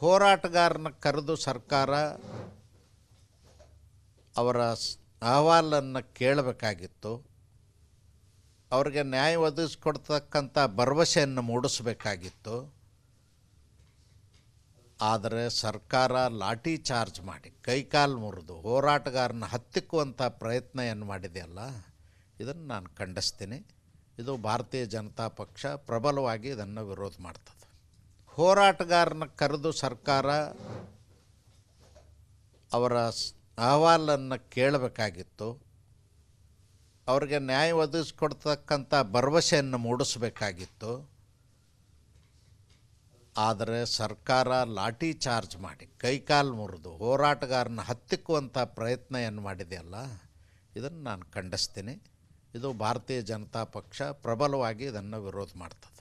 ಹೋರಾಟಗಾರನ ಕರೆದು ಸರ್ಕಾರ ಅವರ ಅಹವಾಲನ್ನು ಕೇಳಬೇಕಾಗಿತ್ತು. ಅವ್ರಿಗೆ ನ್ಯಾಯ ಒದಗಿಸ್ಕೊಡ್ತಕ್ಕಂಥ ಭರವಸೆಯನ್ನು ಮೂಡಿಸಬೇಕಾಗಿತ್ತು. ಆದರೆ ಸರ್ಕಾರ ಲಾಠಿ ಚಾರ್ಜ್ ಮಾಡಿ ಕೈಕಾಲು ಮುರಿದು ಹೋರಾಟಗಾರನ ಹತ್ತಿಕ್ಕುವಂಥ ಪ್ರಯತ್ನ ಏನು ಮಾಡಿದೆಯಲ್ಲ, ಇದನ್ನು ನಾನು ಖಂಡಿಸ್ತೀನಿ. ಇದು ಭಾರತೀಯ ಜನತಾ ಪಕ್ಷ ಪ್ರಬಲವಾಗಿ ಇದನ್ನು ವಿರೋಧ ಮಾಡ್ತದೆ. ಹೋರಾಟಗಾರನ ಕರೆದು ಸರ್ಕಾರ ಅವರ ಅಹವಾಲನ್ನು ಕೇಳಬೇಕಾಗಿತ್ತು. ಅವ್ರಿಗೆ ನ್ಯಾಯ ಒದಗಿಸ್ಕೊಡ್ತಕ್ಕಂಥ ಭರವಸೆಯನ್ನು ಮೂಡಿಸಬೇಕಾಗಿತ್ತು. ಆದರೆ ಸರ್ಕಾರ ಲಾಠಿ ಚಾರ್ಜ್ ಮಾಡಿ ಕೈಕಾಲು ಮುರಿದು ಹೋರಾಟಗಾರನ ಹತ್ತಿಕ್ಕುವಂಥ ಪ್ರಯತ್ನ ಏನು ಮಾಡಿದೆಯಲ್ಲ, ಇದನ್ನು ನಾನು ಖಂಡಿಸ್ತೀನಿ. ಇದು ಭಾರತೀಯ ಜನತಾ ಪಕ್ಷ ಪ್ರಬಲವಾಗಿ ಇದನ್ನು ವಿರೋಧ ಮಾಡ್ತದೆ.